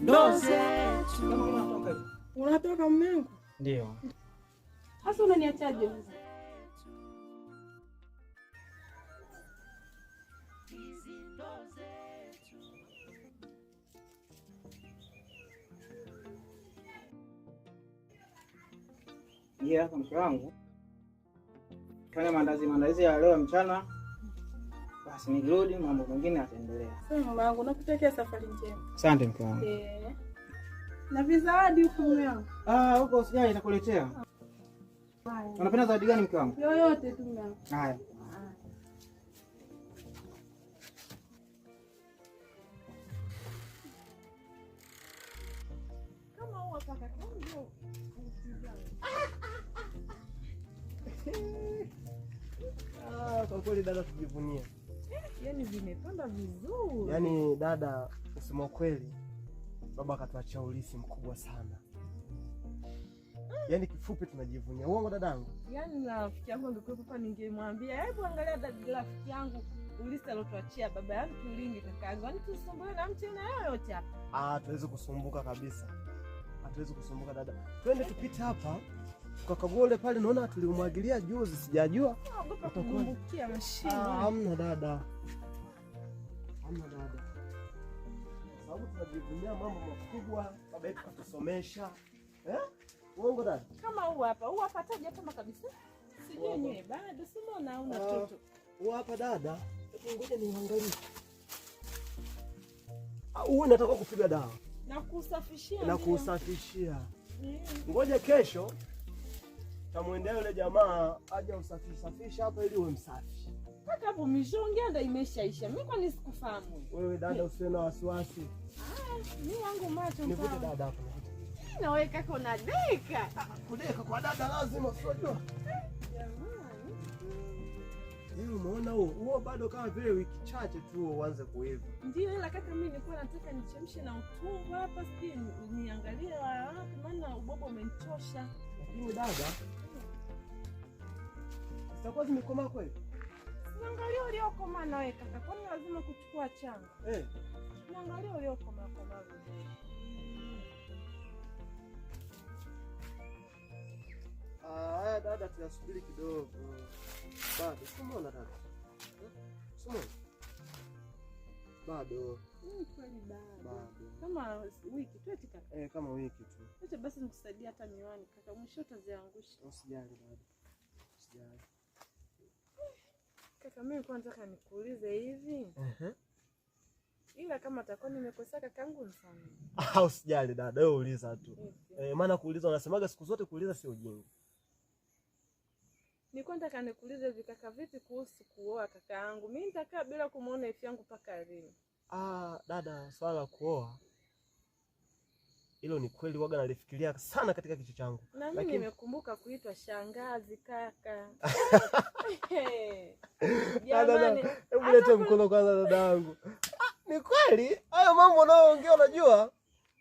ndo zetu. Unatoka mume wangu? Ndio. Sasa unaniachaje? Yeah, mke wangu. Fanya maandazi ya leo mchana. Basi nikirudi mambo mengine yataendelea. Sasa mama wangu nakutakia safari njema. Asante mke wangu. Na vizawadi huko mume wangu. Huko usijali nitakuletea. Unapenda zawadi gani mke wangu? Yoyote tu mume wangu. Haya. Kama huwa paka kangu. Kwa kweli dada tujivunie. Yaani vimepanda vizuri. Yaani dada, usema kweli baba akatuachia urithi mkubwa sana. Yaani kifupi tunajivunia. Uongo dadangu? Yaani rafiki yangu angekuwa hapa ningemwambia, hebu angalia dada rafiki yangu urithi alotuachia baba yangu tulingi kakaangu. Yaani tusumbuane na mtu na yoyote hapa. Hatuwezi kusumbuka kabisa. Hatuwezi kusumbuka dada. Twende tupite hapa. Tukakagua ule pale naona tulimwagilia juzi sijajua. Utakumbukia mashine. Hamna dada. Hamna dada. Sababu tunajivunia mambo makubwa baba yetu katusomesha. Uongo dada? Kama huu hapa taja kama kabisa. Sijui nyewe bado simona hauna toto. Huu hapa dada, ngoja niangalie. Huu nataka kupiga dawa. Na kusafishia. Ngoja kesho tamwendea yule jamaa aje usafisha hapa ili uwe msafi. Kaka hapo mishonge ndio imeshaisha. Mimi kwa nini sikufahamu? Wewe dada usiwe na wasiwasi. Mimi yangu macho nivute dada hapo. Na wewe kaka unadeka. Kudeka kwa dada lazima usijua. Jamani. Umeona huo bado kama vile wiki chache tu uanze kuiva. Ndio ila kaka mimi nilikuwa nataka nichemshe na utumbo hapa sijui niangalie wapi maana ubobo umenichosha. Lakini dada sitakuwa zimekoma kweli? Niangalie uliokoma na wewe kaka. Kwani lazima kuchukua changa? Niangalie uliokoma koma. Dada tunasubiri kidogo. Bado umeona dada? Umeona? Bado. Kweli bado. Kama wiki tu eti kaka. Kama wiki tu. Acha basi nikusaidia hata miwani kaka. Mwisho utaziangusha. Usijali dada. Usijali. Kaka mimi kwa nataka nikuulize hivi. Ila kama atakuwa nimekosa kakangu nisamehe. Usijali dada, wewe uliza tu. Maana kuuliza unasemaga siku zote kuuliza sio ujinga. Nilikuwa nataka nikuulize hivi kaka, vipi kuhusu kuoa kakaangu? Mimi nitakaa bila kumuona ifi yangu paka lini? Dada, swala la kuoa hilo ni kweli waga nalifikiria sana katika kichwa changu. Na mimi nimekumbuka kuitwa shangazi kaka. Jamani, hebu lete mkono kwanza dadangu. Ni kweli hayo mambo unayoongea unajua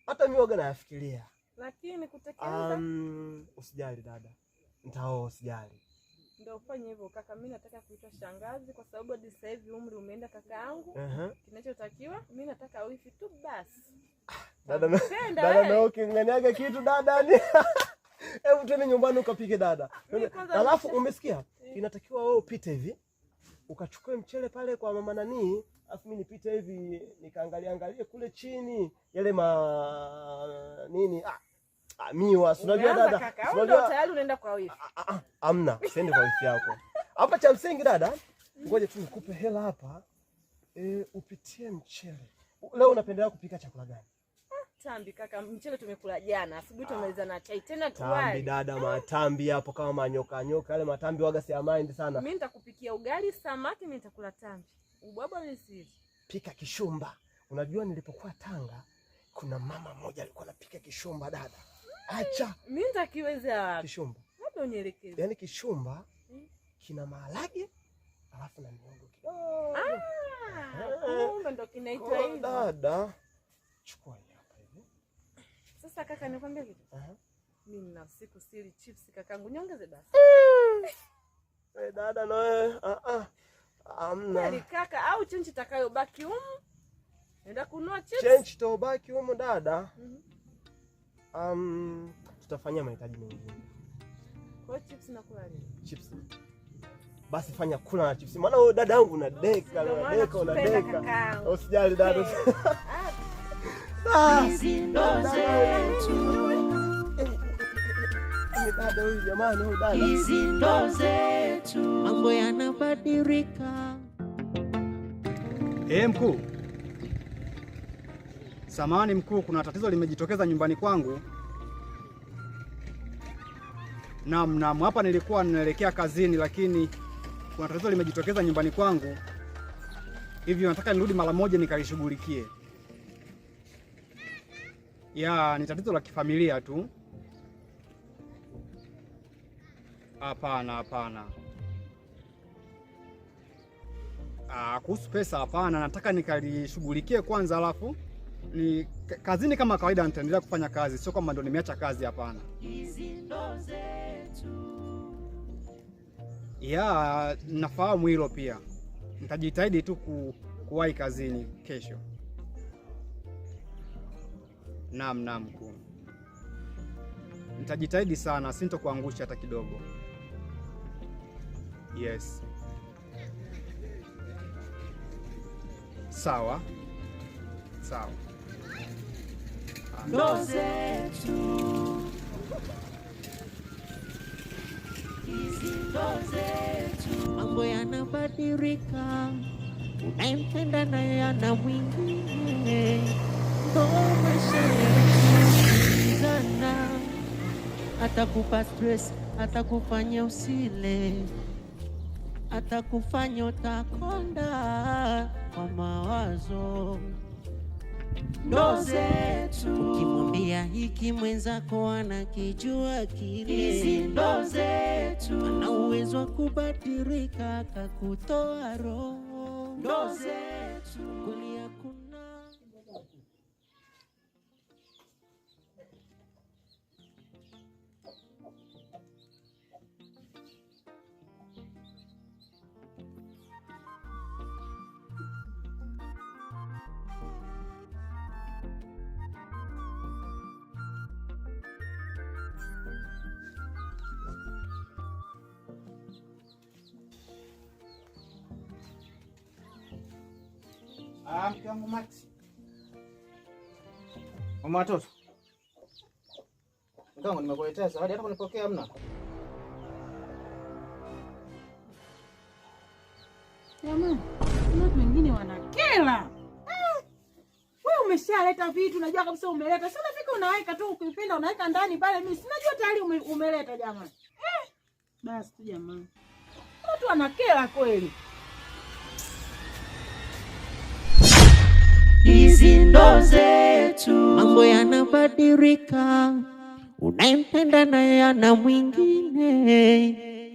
hata mimi waga nayafikiria. Lakini kutekeleza usijali dada. Nitaoa usijali. Ndio ufanye hivyo kaka, mimi nataka kuitwa shangazi kwa sababu hadi sasa hivi umri umeenda kakaangu. Kinachotakiwa mimi nataka wifi tu basi. Dada na ukinganiaga kitu dada ni. Hebu twende nyumbani ukapike dada. Alafu umesikia? Inatakiwa wewe upite hivi. Ukachukue mchele pale kwa mama nani, afu mimi nipite hivi nikaangalie kule chini yale nini miwa, unajua dada. Unajua tayari unaenda kwa wifi. Hamna, siendi kwa wifi yako. Hapa cha msingi dada, ngoja tu nikupe hela hapa. Upitie mchele. Leo unapendelea kupika chakula gani? Tambi kaka, mchele tumekula jana, asubuhi tumaliza na chai tena tambi dada, matambi hapo kama manyoka yale matambi waga si mind sana. Mimi nitakupikia ugali, samaki, mimi nitakula tambi. Ubwabwa mimi si. Pika kishumba. Unajua nilipokuwa Tanga kuna mama mmoja alikuwa anapika kishumba dada. Acha. Mimi nitakiweza wapi? Kishumba. Hapo nielekeze. Yaani kishumba kina maharage alafu na mihogo kidogo. Kumbe ndo kinaitwa hivyo. Dada. Chukua hapa hivi. Sasa kaka nikwambie kitu. Mimi nina siku sili chips kakangu, niongeze basi. Dada na wewe amna. Kweli kaka, au chenji takayobaki Nenda kununua chips. Change tobaki humo dada. Tutafanyia mahitaji mengine. Kwa chips na kula nini? Chips. Basi fanya kula na chips. Maana wewe dada yangu unadeka. Usijali dada. Hizi ndo zetu. Dada huyu jamani, huyu dada. Hizi ndo zetu. Mambo yanabadilika. Mkuu. Samahani mkuu, kuna tatizo limejitokeza nyumbani kwangu. Naam, hapa nilikuwa ninaelekea kazini, lakini kuna tatizo limejitokeza nyumbani kwangu. Hivyo nataka nirudi mara moja nikalishughulikie. Ni tatizo la kifamilia tu. Hapana. Kuhusu pesa hapana, nataka nikalishughulikie kwanza, alafu ni kazini kama kawaida nitaendelea kufanya kazi, sio kama ndo nimeacha kazi, hapana. Nafahamu hilo pia. Nitajitahidi tu kuwahi kazini kesho. Naam mkuu. Nitajitahidi sana, sintokuangusha hata kidogo. Yes. Sawa. Ndo zetu. Hizi ndo zetu. Mambo yanabadilika. Unayempenda naye ana mwingine. Ndo maisha yetu sana. Atakupa stress, atakufanya usile, atakufanya utakonda kwa mawazo. Ndo zetu. Ukimwambia hiki mwenzako anakijua kile. Hizi ndo zetu. Ana uwezo wa kubadilika akakutoa roho. Ndo zetu. Kweli hakuna. Mke wangu Max. Mama watoto. Ndio nimekuletea zawadi, hata kunipokea hamna. Jamani, watu wengine wanakela. Wewe umeshaleta vitu, unajua kabisa umeleta. Sasa unafika unaweka tu, ukipenda unaweka ndani pale, mimi sinajua tayari umeleta jamani. Basi tu jamani. Watu wanakela kweli. Hizi ndo zetu. Mambo yanabadilika. Unayempenda naye ana mwingine.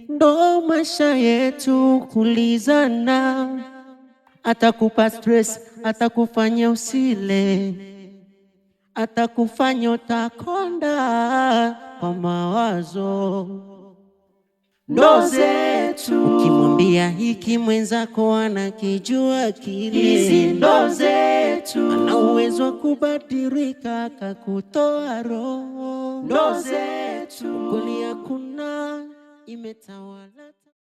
Ndo maisha yetu kulizana. Atakupa stress, atakufanya usile, atakufanya utakonda kwa mawazo. Ndo zetu. Ukimwambia hiki mwenzako anakijua kile. Hizi ndo zetu. Ana uwezo wa kubadilika akakutoa roho. Ndo zetu. Kweli hakuna imetawala.